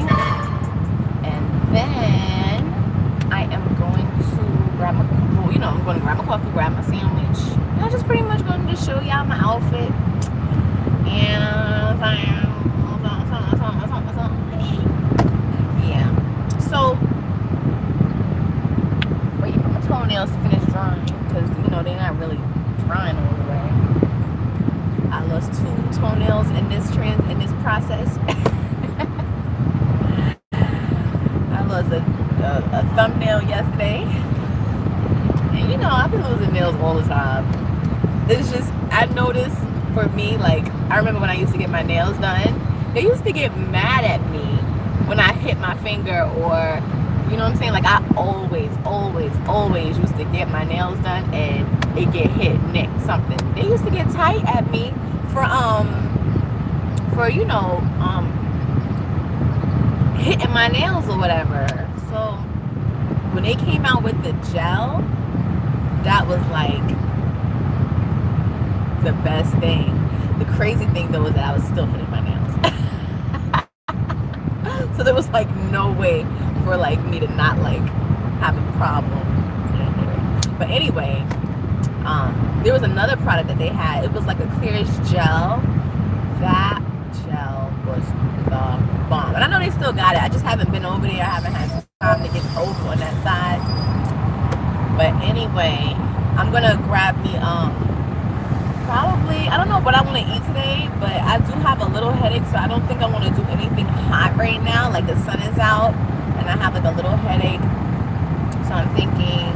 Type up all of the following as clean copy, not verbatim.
tonight. And then I am going to grab my, well, I'm going to grab my coffee, grab my sandwich. And I'm just pretty much going to just show y'all my outfit. And yeah. So, waiting for my toenails to finish drying because, they're not really drying all the way. I lost 2 toenails in this process. I lost a thumbnail yesterday. And I've been losing nails all the time. It's just, I noticed for me, like, I remember when I used to get my nails done, they used to get mad at me when I hit my finger, or, you know what I'm saying? Like, I always used to get my nails done and it get hit, nick, something. They used to get tight at me for hitting my nails or whatever. So when they came out with the gel, that was like the best thing. The crazy thing though is that I was still hitting my nails. So there was like no way for like me to not like have a problem. But anyway, there was another product that they had. It was like a clearish gel. That gel was the bomb. And I know they still got it. I just haven't been over there. I haven't had time to get over on that side. But anyway, I'm gonna grab me probably, I don't know what I want to eat today, but I do have a little headache, so I don't think I want to do anything hot right now. Like, the sun is out and I have like a little headache, so I'm thinking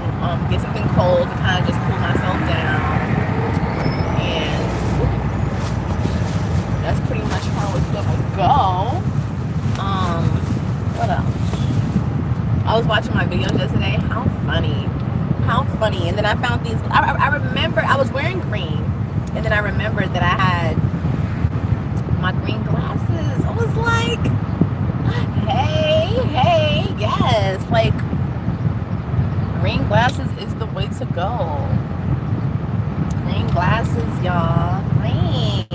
get something cold to kind of just cool myself down. And that's pretty much how it's gonna go. What else? I was watching my videos yesterday. How funny. And then I found these, I remember I was wearing green, and then I remembered that I had my green glasses. I was like, hey, yes, like, green glasses is the way to go. Green glasses, y'all. Green.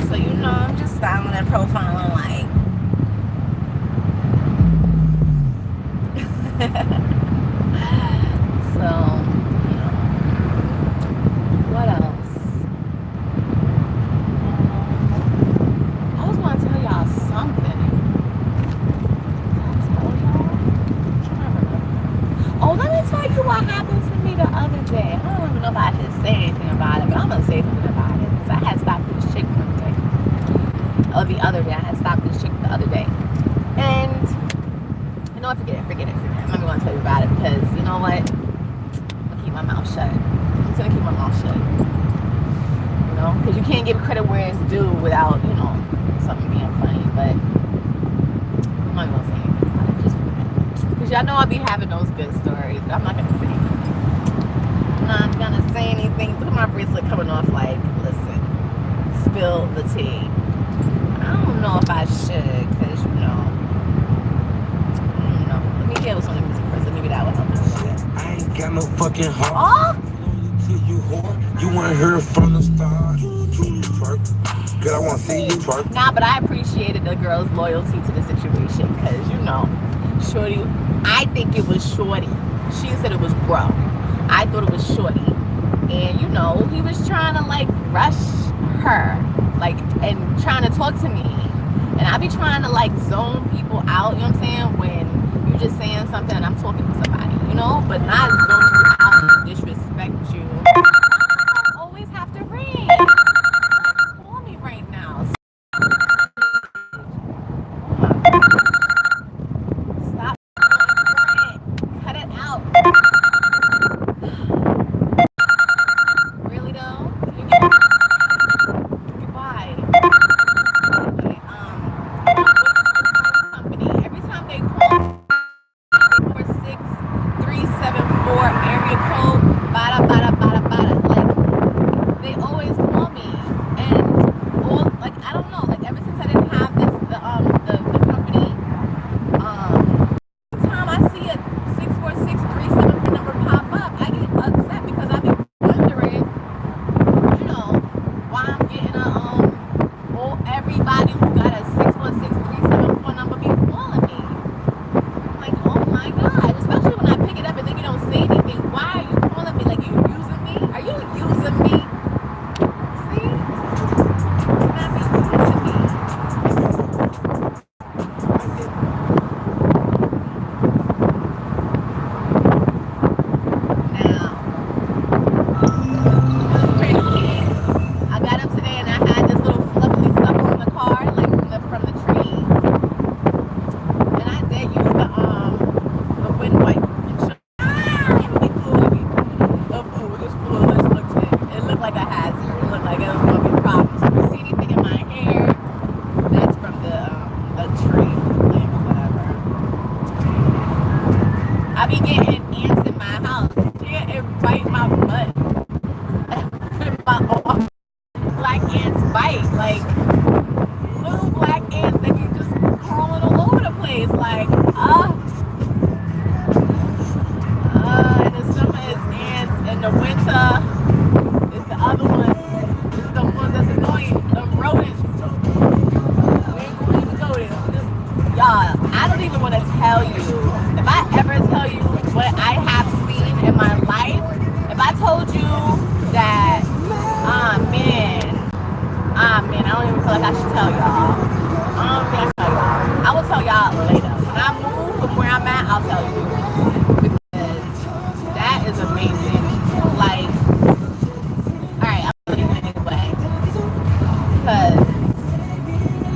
So, I'm just styling and profiling like. So, what else? I was going to tell y'all something. Did I tell y'all? I'm trying to remember. Oh, let me tell you what happened to me the other day. I don't even know if I should say anything about it, but I'm going to say something about it. Because I had stopped this chick one day. Or the other day. I had stopped this chick the other day. And, forget it. I'm not going to tell you about it because, you know what? I'm going to keep my mouth shut. I'm just going to keep my mouth shut. Because you can't give credit where it's due without, something being funny. But I'm not going to say anything about it. Just forget it. Because y'all know I'll be having those good stories, but I'm not going to say anything. I'm not going to say anything. Look at my bracelet coming off like, listen, spill the tea. I don't know if I should, because, let me get with some of the music first. Maybe that would help us. I ain't got no fucking heart. You want her from the start. Cause I want to see you twerk. Nah, but I appreciated the girl's loyalty to the situation, because, Shorty, I think it was Shorty. She said it was bro. I thought it was Shorty. And, he was trying to, like, rush her, like, and trying to talk to me. And I be trying to, like, zone people out, you know what I'm saying, when you're just saying something and I'm talking to somebody, but not zone you out and disrespect you. I always have to ring. Call me right now. Stop. Cut it out. Really though? Goodbye. Anyway, company. Every time they call 46374 area code, bada bada bada bada. be getting ants in my house. Yeah, it bite my butt. My arm. Black ants bite. Like, little black ants that be just crawling all over the place. Like, in the summer it's ants. In the winter, it's the other ones. It's the ones that's annoying. The rodents. We ain't gonna even go there. Y'all, I don't even want to tell you. If I ever tell you what I have seen in my life, if I told you that, man, I don't even feel like I should tell y'all. I don't think I should tell y'all. I will tell y'all later. When I move from where I'm at, I'll tell you. Because that is amazing. Like, alright, I'll tell you anyway. Because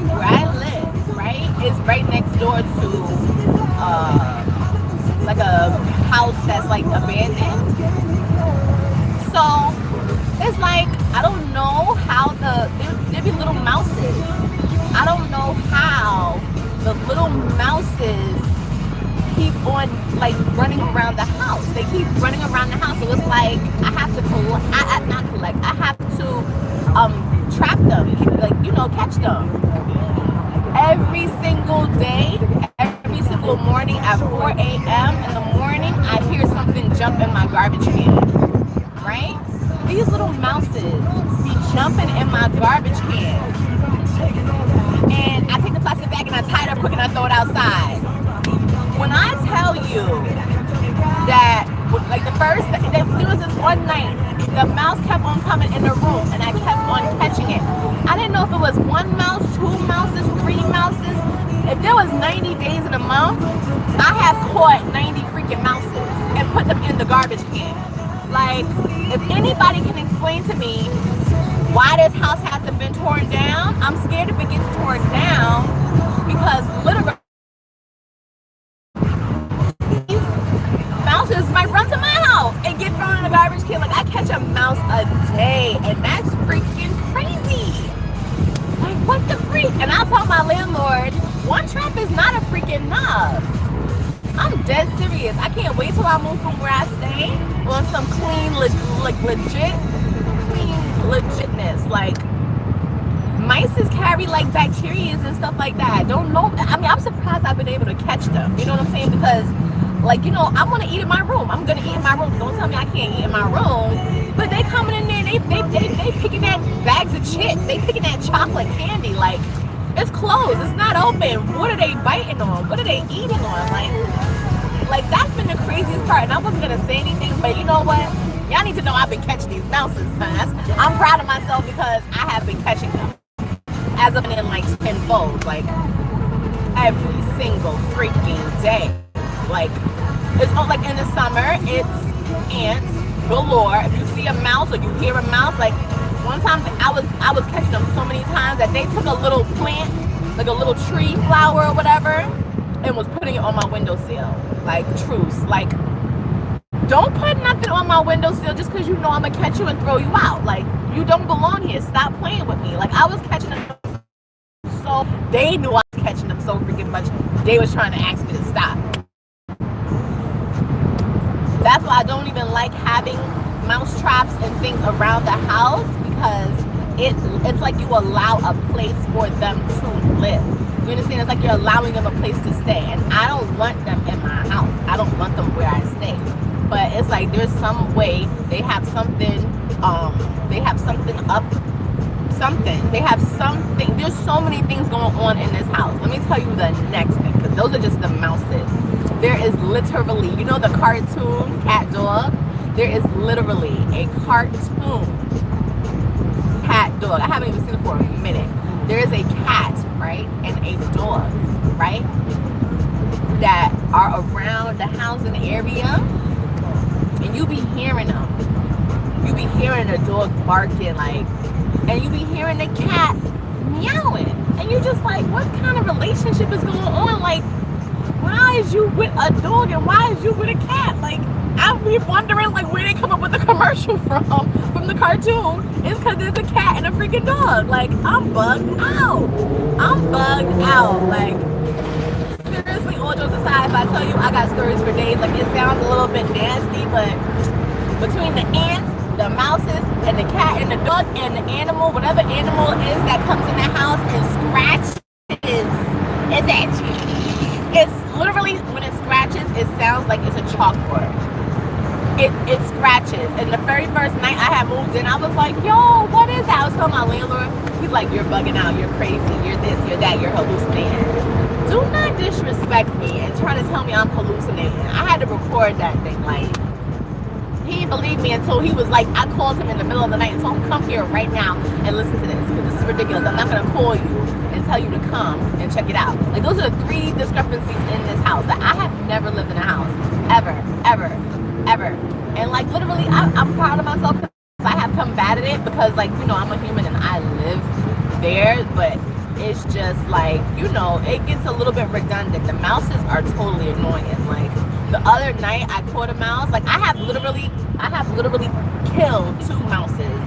where I live, right, is right next door to like a house that's like abandoned. So it's like, I don't know how there be little mouses. I don't know how the little mouses keep on like running around the house. They keep running around the house. So it's like I have to I have to trap them, catch them. Every single day, every single morning at 4 a.m. in the morning, I hear something jump in my garbage can, right? These little mouses be jumping in my garbage can. And I take the plastic bag and I tie it up quick and I throw it outside. When I tell you that, like there was this one night, the mouse kept on coming in the room and I kept on catching it. I didn't know if it was one mouse, two mouses, three mouses. If there was 90 days in a month, I have caught 90 freaking mouses and put them in the garbage can. Like, if anybody can explain to me why this house hasn't been torn down, I'm scared if it gets torn down because literally these mouses might run to my house and get thrown in the garbage can. Like, I catch a mouse a day and that's freaking crazy. Like, what the freak? And I told my landlord, one trap is not a freaking enough. I'm dead serious. I can't wait till I move from where I stay on some legitness. Like, mice carry like bacteria and stuff like that. I don't know. I mean, I'm surprised I've been able to catch them. You know what I'm saying? Because, like, I want to eat in my room. I'm gonna eat in my room. Don't tell me I can't eat in my room. But they coming in there. They picking at bags of chips. They picking at chocolate candy. Like, it's closed. It's not open. What are they biting on? What are they eating on? Like that's been the craziest part. And I wasn't gonna say anything, but you know what? Y'all need to know I've been catching these mouses, son. I'm proud of myself because I have been catching them. As of in like tenfold, like every single freaking day. Like it's like in the summer, it's ants galore. If you see a mouse or you hear a mouse, like one time I was catching them so many times that they took a little plant, like a little tree flower or whatever, and was putting it on my windowsill. Like, truce. Like, don't put nothing on my windowsill just because you know I'm gonna catch you and throw you out. Like, you don't belong here. Stop playing with me. Like, I was catching them so they knew I was catching them so freaking much. They was trying to ask me to stop. That's why I don't even like having mouse traps and things around the house, because it's like you allow a place for them to live. You understand? It's like you're allowing them a place to stay, and I don't want them in my house. I don't want them where I stay. But it's like there's some way they have something. They have something up. Something. They have something. There's so many things going on in this house. Let me tell you the next thing, because those are just the mouses. There is literally, you know, the cartoon cat dog. There is literally a cartoon cat dog. I haven't even seen it for a minute. There is a cat, right, and a dog, right, that are around the house in the area, and you be hearing them. You be hearing the dog barking, like, and you be hearing the cat meowing, and you just like, what kind of relationship is going on? Like, why is you with a dog and why is you with a cat? Like, I'm wondering like where they come up with the commercial from the cartoon. It's because there's a cat and a freaking dog. Like, I'm bugged out. Like, seriously, all jokes aside, outside if I tell you I got stories for days. Like, it sounds a little bit nasty, but between the ants, the mouses, and the cat, and the dog, and the animal, whatever animal it is that comes in the house and scratches, it's at you. It's literally, when it scratches, it sounds like it's a chalkboard. It scratches. And the very first night I had moved in, I was like, yo, what is that? I was telling my landlord, he's like, you're bugging out, you're crazy, you're this, you're that, you're hallucinating. Do not disrespect me and try to tell me I'm hallucinating. I had to record that thing. Like, he didn't believe me until he was like, I called him in the middle of the night and told him, come here right now and listen to this, because this is ridiculous. I'm not going to call you and tell you to come and check it out. Like, those are the 3 discrepancies in this house that I have never lived in a house. Ever. And like, literally, I'm proud of myself because I have combated it, because, like, you know, I'm a human and I live there, but it's just like, you know, it gets a little bit redundant. The mouses are totally annoying. Like, the other night I caught a mouse. Like, I have literally killed 2 mouses.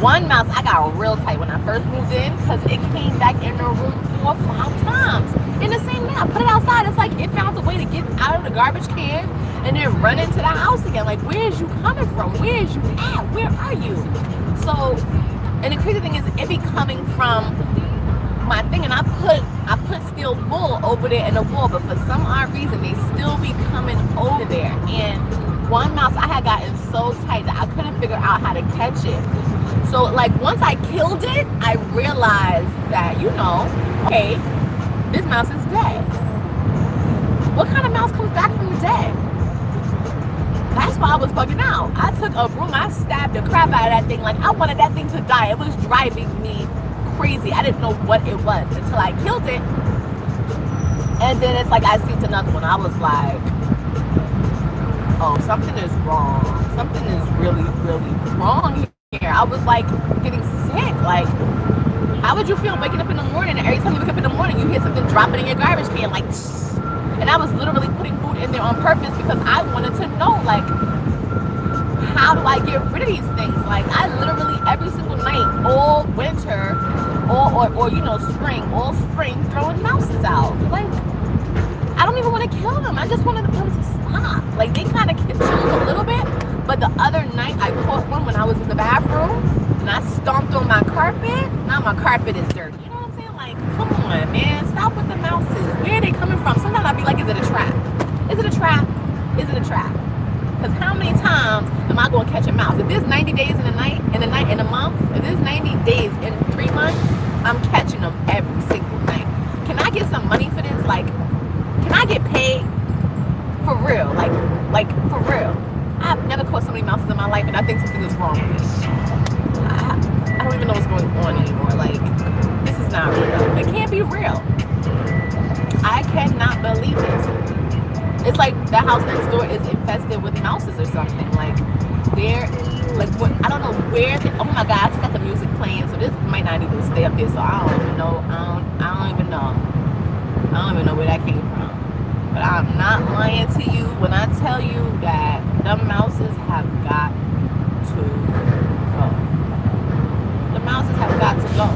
One mouse I got real tight when I first moved in, because it came back in the room 4 or 5 times in the same night. I put it outside. It's like it found a way to get out of the garbage can and then run into the house again. Like, where is you coming from? Where is you at? Where are you? So, and the crazy thing is, it be coming from my thing, and I put steel wool over there in the wall, but for some odd reason they still be coming over there. And one mouse I had gotten so tight that I couldn't figure out how to catch it. So, like, once I killed it, I realized that, you know, okay, this mouse is dead. What kind of mouse comes back from the dead? That's why I was bugging out. I took a broom, I stabbed the crap out of that thing. Like, I wanted that thing to die. It was driving me crazy. I didn't know what it was until I killed it. And then it's like I seen another one. I was like, oh, something is wrong. Something is really, really wrong here. I was like getting sick. Like, how would you feel waking up in the morning and every time you wake up in the morning you hear something dropping in your garbage can, like, and I was literally putting food in there on purpose because I wanted to know, like, how do I get rid of these things? Like, I literally every single night, all winter, or you know, all spring, throwing mouses out. Like, I don't even want to kill them. I just wanted them to stop. Like, they kind of chilled a little bit, but the other night I caught one when I was in the bathroom, and I stomped on my carpet. Now my carpet is dirty. You know what I'm saying? Like, come on, man. Stop with the mouses. Where are they coming from? Sometimes I'll be like, is it a trap? Is it a trap? Is it a trap? Because how many times am I going to catch a mouse? If there's 90 days in a month, if there's 90 days in 3 months, I'm catching them every single night. Can I get some money for this? Like, can I get paid? For real. Like for real. I've never caught so many mouses in my life, and I think something is wrong with me. I don't even know what's going on anymore. Like, this is not real. It can't be real. I cannot believe this. It's like the house next door is infested with mouses or something. Like, what, I don't know where. Oh my God, I just got the music playing, so this might not even stay up there. So I don't even know. I don't even know where that came from. But I'm not lying to you when I tell you that the mouses have got to go. The mouses have got to go.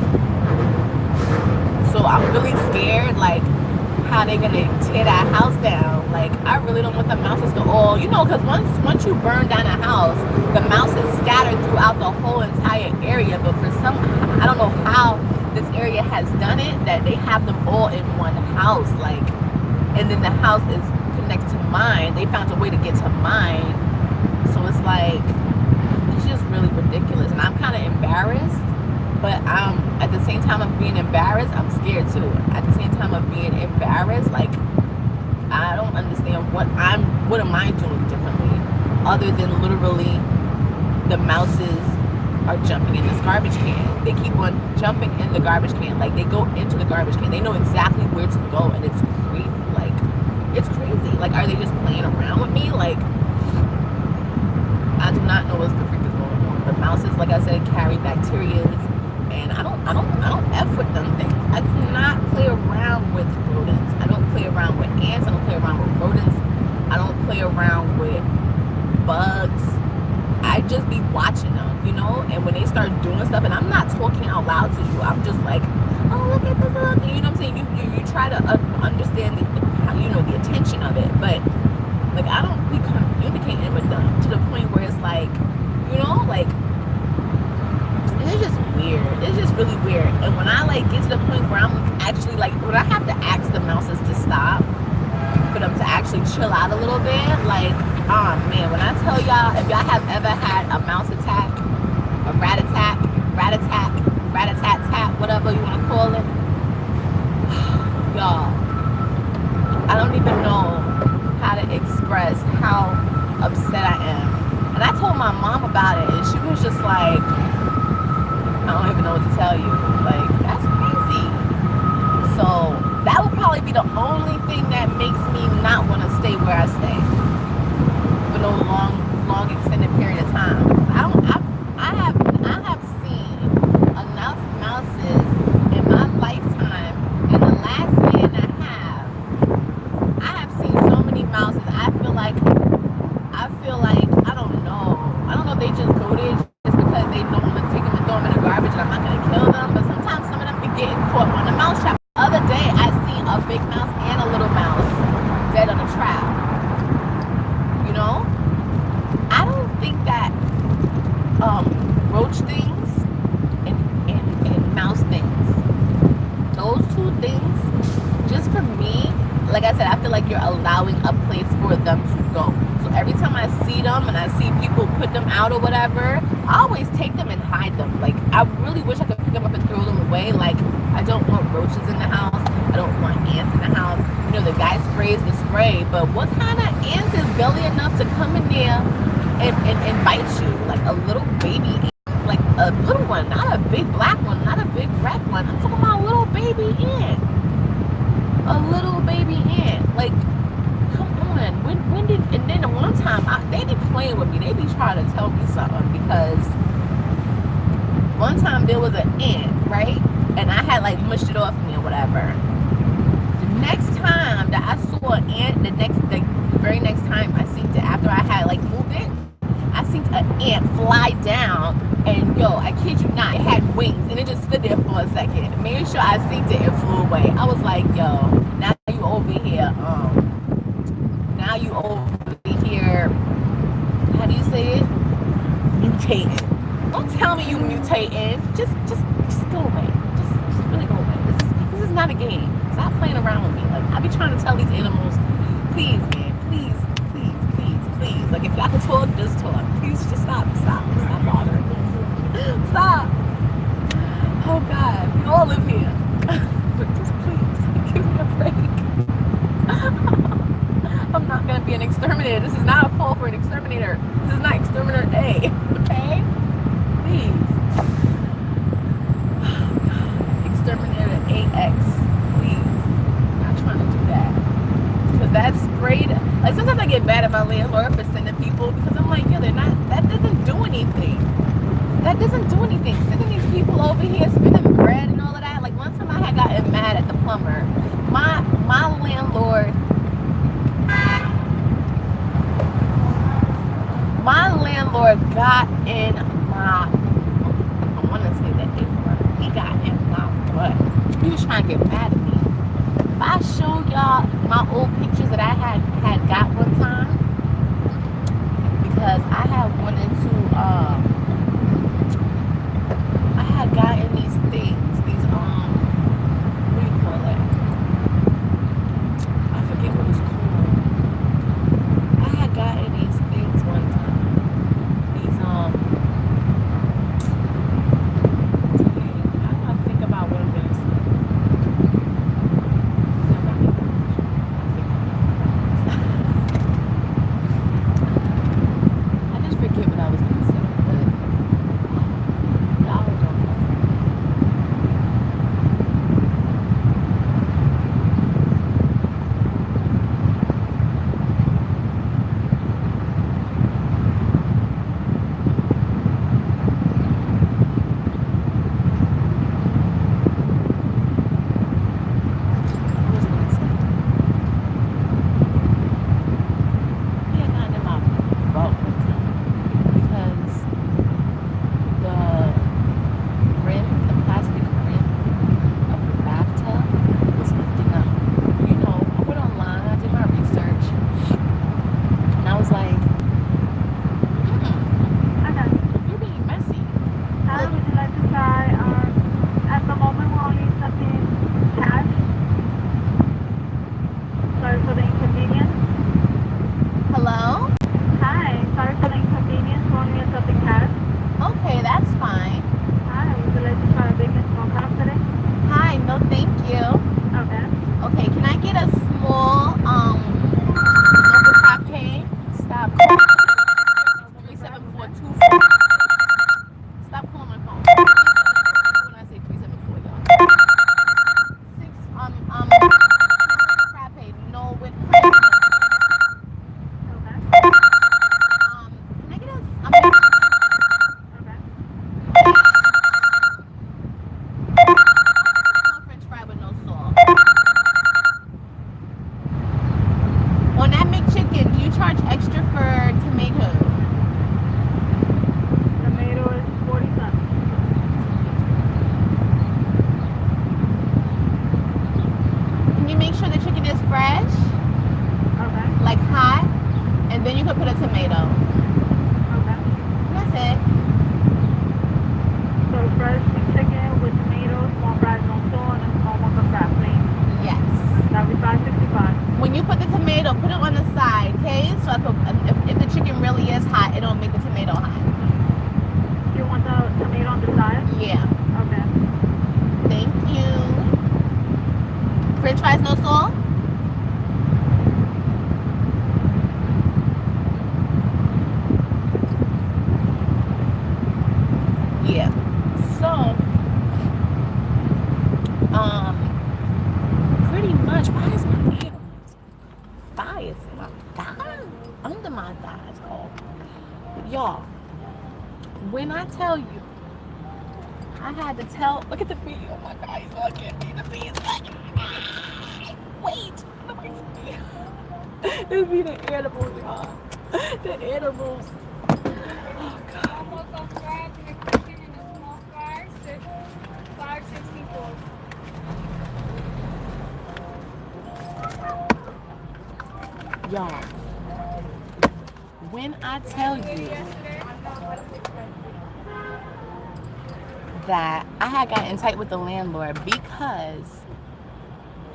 So I'm really scared, like, how they're gonna tear that house down. Like, I really don't want the mouses to all, you know, because once you burn down a house, the mouses scattered throughout the whole entire area. But for some, I don't know how this area has done it, that they have them all in one house. Like, and then the house is connected to mine. They found a way to get to mine. So it's like, it's just really ridiculous. And I'm kind of embarrassed, but at the same time of being embarrassed, I'm scared too. At the same time of being embarrassed, like, I don't understand what am I doing differently other than literally the mouses are jumping in this garbage can. They keep on jumping in the garbage can. Like, they go into the garbage can. They know exactly where to go, and it's crazy. Like, it's crazy. Like, are they just playing around with me? Like, I do not know what's the freak is going on. The mouses, like I said, carry bacteria, and I don't F with them things. I do not play around with rodents. I don't play around with ants. I don't play around with rodents. I don't play around with bugs. I just be watching them, you know? And when they start doing stuff, and I'm not talking out loud to you, I'm just like, oh, look at this little thing. You know what I'm saying? You try to understand the chill out a little bit. Like, oh man, when I tell y'all, if y'all have ever had a mouse attack, a rat attack, rat-a-tat-tat, whatever you want to call it, y'all, I don't even know how to express how upset I am. And I told my mom about it, and she was just like, I don't even know what to tell you. Like, that's crazy. So that would probably be the only thing that makes me not want to stay where I stay for no long extended period of time. I have seen enough mouses in my lifetime. In the last year and a half, I have seen so many mouses. I feel like I don't know if they just go there just because they know I'm gonna take them and throw them in the garbage and I'm not gonna kill them. But sometimes some of them be getting caught on the mouse trap. The other day I seen a big mouse and a little mouse dead on a trap. You know, I don't think that roach things and mouse things, those two things, just for me, like I said, I feel like you're allowing a place for them to go. So every time I see them and I see people put them out or whatever, I always take them and hide them. Like, I really wish I could pick them up and throw them away. Like, I don't want roaches in the house. I don't want ants in the house. You know, the guy sprays the spray, but what kind of ants is gully enough to come in there and bite you? Like a little baby ant. Like a little one, not a big black one, not a big red one. I'm talking about a little baby ant. A little baby ant. Like, come on. When did, and then one time, they be playing with me. They be trying to tell me something because one time there was an ant, right? And I had like mushed it off me or whatever. The next time that I saw an ant, the very next time I seen it, after I had like moved it, I seen an ant fly down, and yo, I kid you not, it had wings, and it just stood there for a second. Made sure I seen it and flew away. I was like, yo, now you over here, how do you say it? Mutating. Don't tell me you mutating. Just go away. Just really go away. This is not a game. Stop playing around with me. Like, I be trying to tell these animals, please, man, please. Like, if y'all can talk, just talk. Please, just stop bothering me. Stop. Oh God, we all live here. But just please, give me a break. I'm not gonna be an exterminator. This is not a call for an exterminator. This is not Exterminator Day. Okay? Please. Exterminator AX. Please. I'm not trying to do that. Because that sprayed. Like, sometimes I get mad at my landlord for sending people because I'm like, yo, that doesn't do anything. That doesn't do anything. Sending these people over here, spending bread and all of that. Like, one time I had gotten mad at the plumber. My landlord got in my, I want to say that he got in my butt. He was trying to get mad at me. If I show y'all my old pictures that I had got one time, because I had wanted to, I had gotten these things, what do you call it? I forget what it's called. I had gotten these things one time. These, how do I think about what I'm going to say? I just forget what I was going to say, but fresh, Okay. like hot, and then you could put a tomato. Okay. That's it. So fresh chicken with tomatoes, small fries, no salt, and a small one of that, please. Yes. That'll be $5.65. When you put the tomato, put it on the side, okay? So if the chicken really is hot, it don't make the tomato hot. You want the tomato on the side? Yeah. Okay. Thank you. French fries, no salt? Yeah. So, pretty much, why is my ear thighs in my thighs? Under my thighs, oh. Y'all, when I tell you, I had to tell, look at the video, oh my God, he's looking at me, the video's like, wait, let me see. This be the animals, y'all. The animals. Oh God. Almost a fries and a chicken and a small fries, $5.64. Y'all, when I tell you that I had gotten tight with the landlord because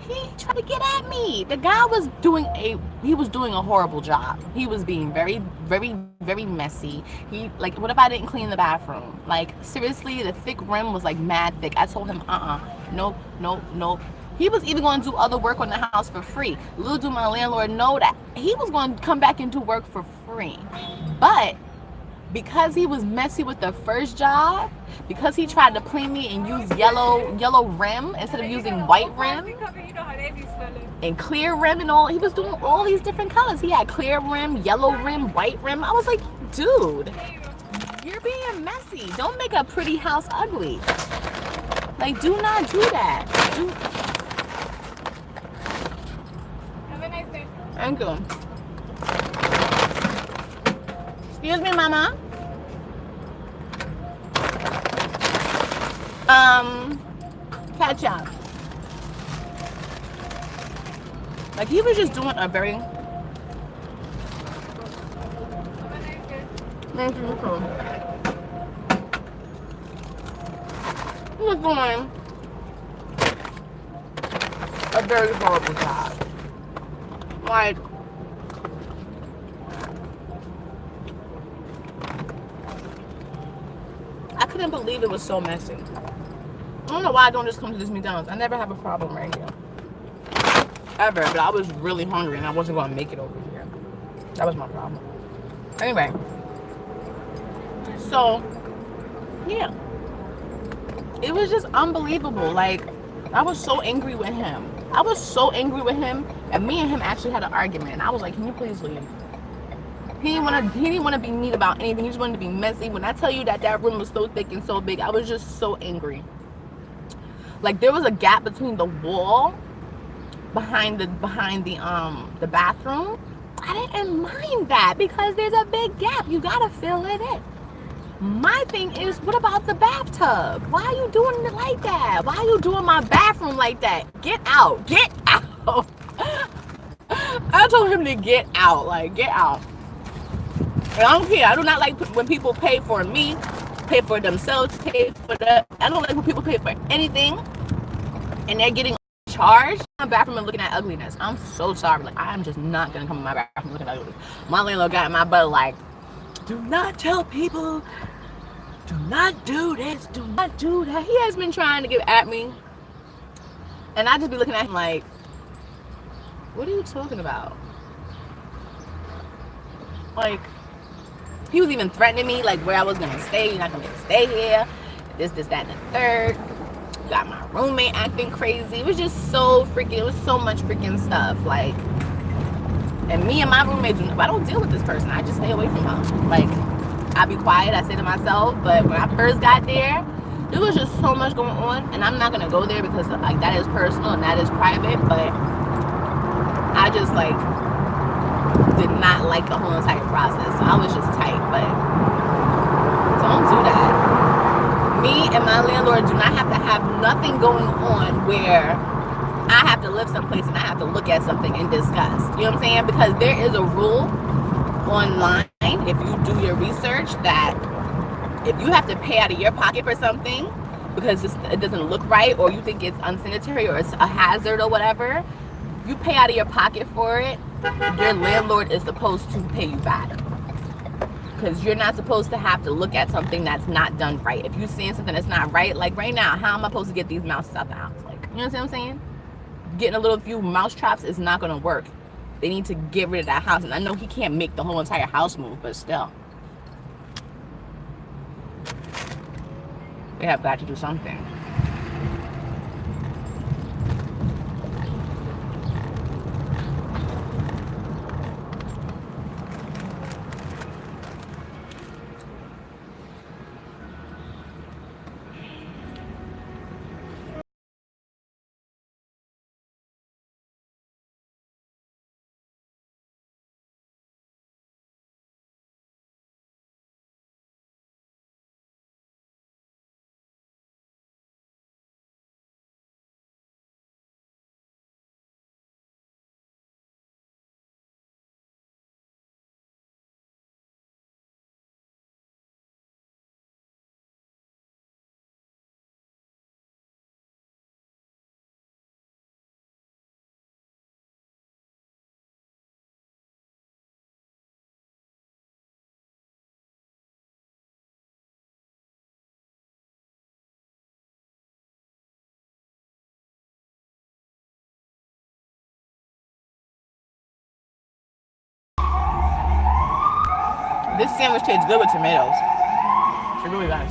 he tried to get at me. The guy was doing a horrible job. He was being very, very, very messy. He, like, what if I didn't clean the bathroom? Like, seriously, the thick rim was like mad thick. I told him, nope. He was even going to do other work on the house for free. Little do my landlord know that he was going to come back and do work for free. But because he was messy with the first job, because he tried to clean me and use yellow rim instead of using white rim and clear rim and all, he was doing all these different colors. He had clear rim, yellow rim, white rim. I was like, dude, you're being messy. Don't make a pretty house ugly. Like, do not do that. Have a nice day. Thank you. Excuse me, mama. Ketchup. Like, he was just doing a very... Have a nice day. Thank you, too. He was doing a very horrible job. Like, I couldn't believe it was so messy. I don't know why I don't just come to this McDonald's. I never have a problem right here. Ever. But I was really hungry and I wasn't going to make it over here. That was my problem. Anyway. So, yeah. It was just unbelievable. Like, I was so angry with him. And me and him actually had an argument. And I was like, can you please leave? He didn't want to be neat about anything. He just wanted to be messy. When I tell you that room was so thick and so big, I was just so angry. Like, there was a gap between the wall behind the bathroom. I didn't mind that because there's a big gap. You gotta fill it in. My thing is, what about the bathtub? Why are you doing it like that? Why are you doing my bathroom like that? Get out. Get out. I told him to get out. Like, get out. And I don't care. I do not like when people pay for me, pay for themselves, pay for that. I don't like when people pay for anything and they're getting charged. My bathroom and looking at ugliness. I'm so sorry. Like, I'm just not gonna come in my bathroom looking at ugly. My landlord got in my butt like, do not tell people, do not do this, do not do that. He has been trying to get at me. And I just be looking at him like, what are you talking about? Like, he was even threatening me, like, where I was gonna stay. You're not gonna stay here. This, that, and the third. Got my roommate acting crazy. It was just so freaking, it was so much freaking stuff. Like, and me and my roommate, I don't deal with this person. I just stay away from her. Like, I be quiet, I say to myself. But when I first got there, there was just so much going on. And I'm not gonna go there because, like, that is personal and that is private. But I just, like, did not like the whole entire process. So I was just tight. But don't do that. Me and my landlord do not have to have nothing going on where I have to live someplace and I have to look at something in disgust. You know what I'm saying? Because there is a rule online, if you do your research, that if you have to pay out of your pocket for something because it doesn't look right, or you think it's unsanitary or it's a hazard or whatever, you pay out of your pocket for it, your landlord is supposed to pay you back. Because you're not supposed to have to look at something that's not done right. If you're seeing something that's not right, like right now, how am I supposed to get these mouses out the house? Like, you know what I'm saying? Getting a little few mouse traps is not going to work. They need to get rid of that house. And I know he can't make the whole entire house move, but still. They have got to do something. This sandwich tastes good with tomatoes. It really does.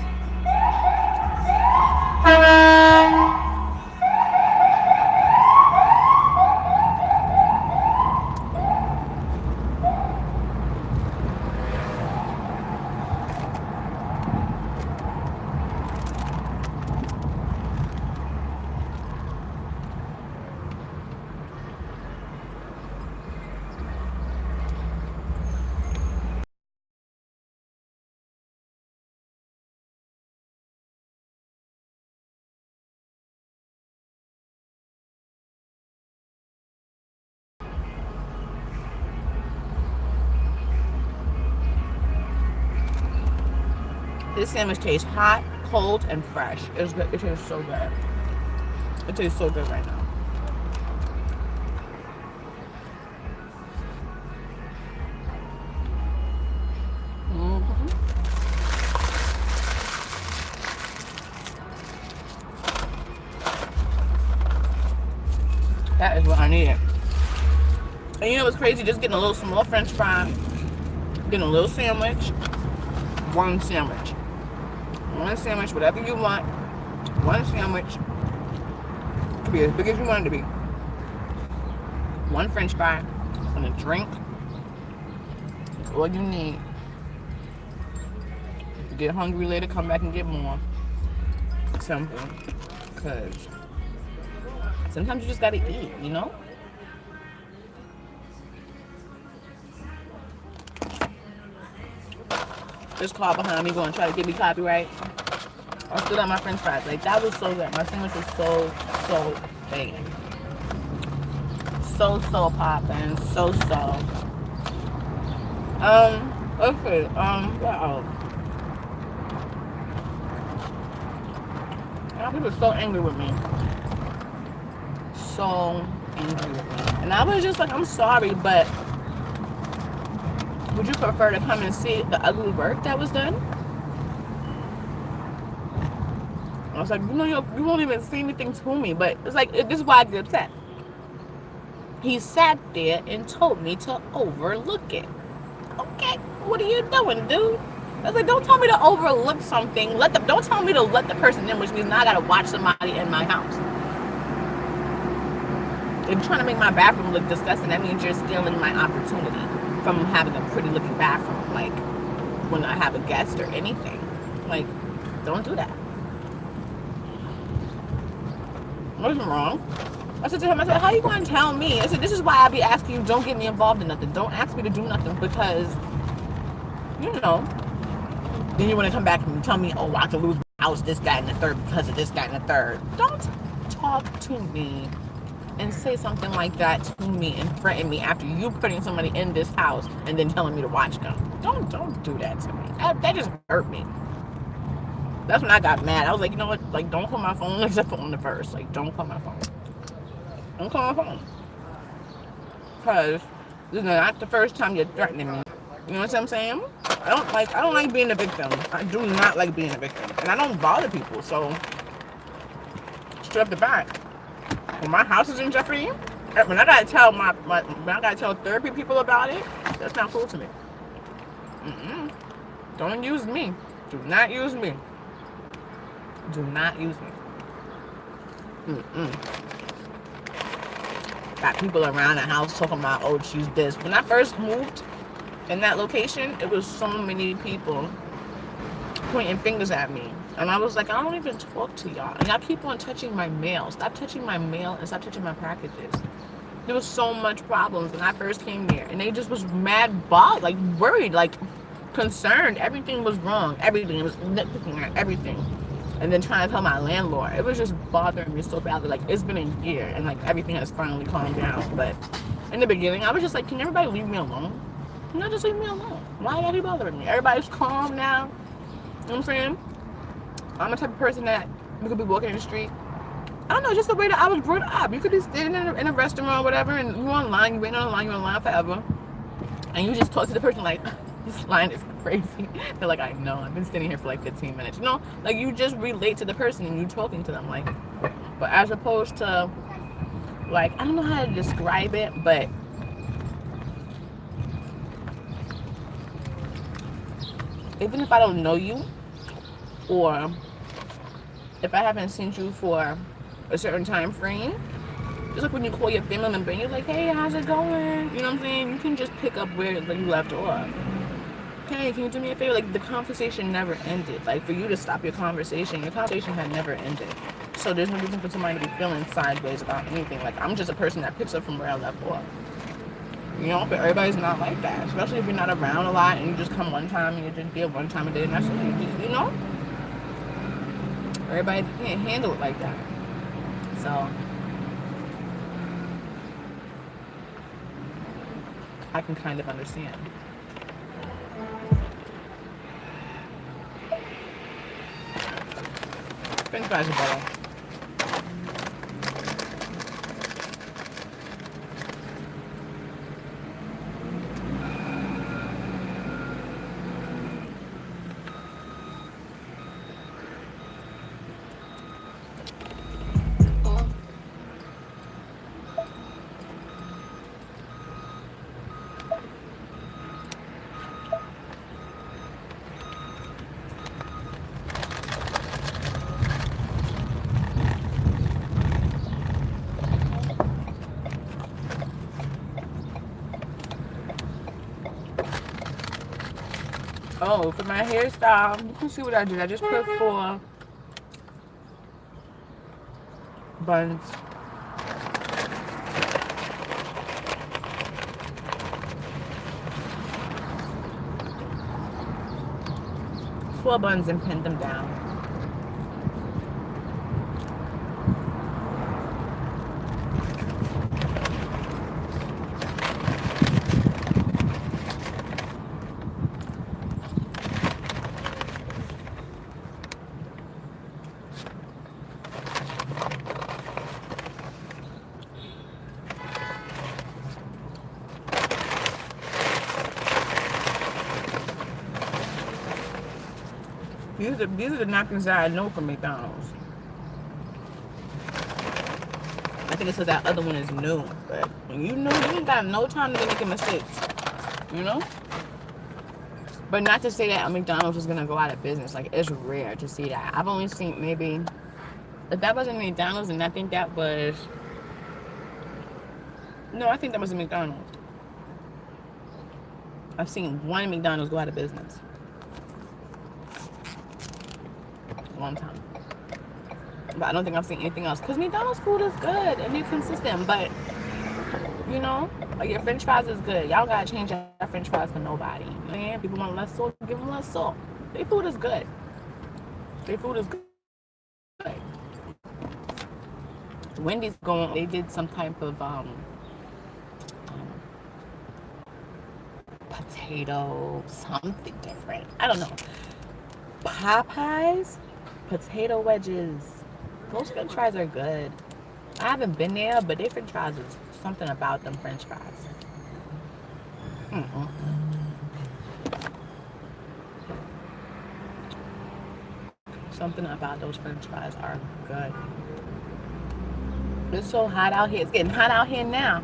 This sandwich tastes hot, cold, and fresh. It's good. It tastes so good. It tastes so good right now. That is what I needed. And you know what's crazy? Just getting a little small French fry, getting a little sandwich, one sandwich. One sandwich, whatever you want. One sandwich. Could be as big as you want it to be. One French fry and a drink. That's all you need. If you get hungry later, come back and get more. Simple. Because sometimes you just gotta eat, you know? This car behind me going to try to get me copyright. I still got my French fries. Like, that was so good. My sandwich was so banging. So popping. So. Okay. What else? People are so angry with me. So angry with me. And I was just like, I'm sorry, but would you prefer to come and see the ugly work that was done? I was like, you know, you won't even see anything to me, but it's like, this is why I get upset. He sat there and told me to overlook it. Okay, what are you doing, dude? I was like, don't tell me to overlook something. Don't tell me to let the person in, which means now I gotta watch somebody in my house. If you're trying to make my bathroom look disgusting, that means you're stealing my opportunity from having a pretty looking bathroom, like when I have a guest or anything. Like, don't do that. What's wrong? I said to him, I said, how you going to tell me? I said, this is why I be asking you, don't get me involved in nothing. Don't ask me to do nothing because, you know, then you want to come back and tell me, oh, I have to lose my house, this guy and the third because of this guy and the third. Don't talk to me and say something like that to me and threaten me after you putting somebody in this house and then telling me to watch them. Don't do that to me. That just hurt me. That's when I got mad. I was like, you know what? Like, don't call my phone except for on the first. Like, don't call my phone. Don't call my phone. Because this is not the first time you're threatening me. You know what I'm saying? I don't like being a victim. I do not like being a victim. And I don't bother people, so straight up the back. When my house is in jeopardy, when I gotta tell when I gotta tell therapy people about it, that's not cool to me. Don't use me. Do not use me. Do not use me. Got people around the house talking about, oh, she's this. When I first moved in that location, it was so many people pointing fingers at me. And I was like, I don't even talk to y'all. And y'all keep on touching my mail. Stop touching my mail and stop touching my packages. There was so much problems when I first came there. And they just was mad, like worried, like concerned. Everything was wrong. Everything. It was nitpicking at everything. And then trying to tell my landlord. It was just bothering me so badly. Like, it's been a year and like everything has finally calmed down. But in the beginning, I was just like, can everybody leave me alone? Can you just leave me alone? Why are you bothering me? Everybody's calm now. You know what I'm saying? I'm the type of person that you could be walking in the street. I don't know, just the way that I was brought up. You could be sitting in a restaurant or whatever, and you're online, you're waiting on a line forever. And you just talk to the person like, this line is crazy. They're like, I know, I've been sitting here for like 15 minutes. You know, like you just relate to the person and you're talking to them. Like, but as opposed to, like, I don't know how to describe it, but even if I don't know you, or if I haven't seen you for a certain time frame, just like when you call your family member and you're like, hey, how's it going? You know what I'm saying? You can just pick up where you left off. Okay, can you do me a favor? Like, the conversation never ended. Like, for you to stop your conversation had never ended. So there's no reason for somebody to be feeling sideways about anything. Like, I'm just a person that picks up from where I left off. You know, but everybody's not like that. Especially if you're not around a lot and you just come one time and you just there one time a day and that's it. You know? Everybody can't handle it like that. So I can kind of understand. French fries are better. Oh, for my hairstyle, you can see what I did. I just put 4 buns. Four buns and pinned them down. These are the napkins that I know from McDonald's. I think it's because that other one is new. But when you know, you ain't got no time to be making mistakes. You know? But not to say that McDonald's is going to go out of business. Like, it's rare to see that. I've only seen maybe... If that wasn't McDonald's, and I think that was... No, I think that was a McDonald's. I've seen one McDonald's go out of business. Long time, but I don't think I've seen anything else because McDonald's food is good and they're consistent. But you know, like your French fries is good. Y'all gotta change your French fries for nobody. Man, people want less salt, give them less salt. Their food is good. Their food is good. Wendy's going. They did some type of potato something different. I don't know. Popeyes potato wedges. Those French fries are good. I haven't been there, but their French fries is something about them French fries. Something about those French fries are good. It's so hot out here. It's getting hot out here now.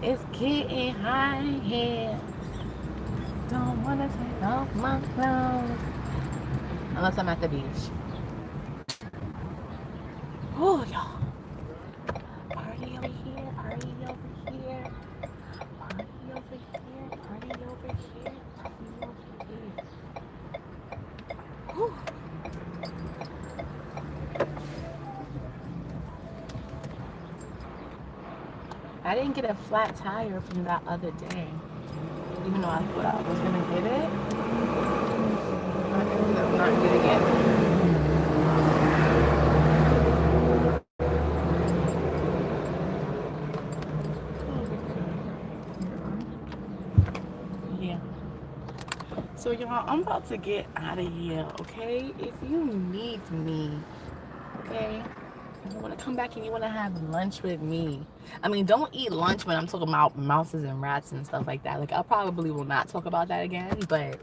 It's getting hot here. Don't want to take off my clothes. Unless I'm at the beach. Oh, y'all. Party over here. Party over here. Party over here. Party over here. Party over here. Whew. I didn't get a flat tire from that other day. Even though I thought I was gonna get it. I ended up not getting it. Yeah. So y'all, I'm about to get out of here, okay? If you need me, okay? You want to come back and you want to have lunch with me. I mean, don't eat lunch when I'm talking about mouses and rats and stuff like that. Like, I probably will not talk about that again, but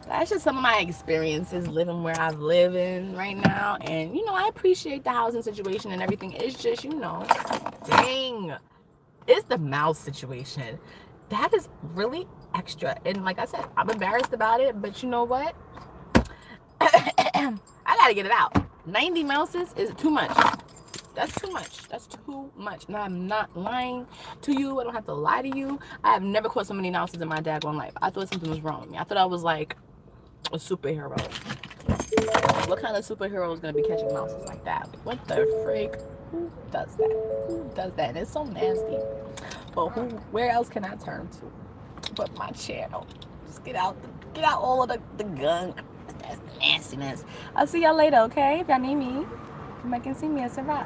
that's just some of my experiences living where I live in right now. And, you know, I appreciate the housing situation and everything. It's just, you know, dang, it's the mouse situation. That is really extra. And like I said, I'm embarrassed about it, but you know what? I got to get it out. 90 mouses is too much. That's too much. That's too much. And I'm not lying to you. I don't have to lie to you. I have never caught so many mouses in my daggone life. I thought something was wrong with me. I thought I was like a superhero. What kind of superhero is going to be catching mouses like that? Like, what the freak? Who does that? Who does that? And it's so nasty. But where else can I turn to? But my channel. Just get out all of the gunk. That's nastiness. I'll see y'all later, okay? If y'all need me, come back and see me at Survive.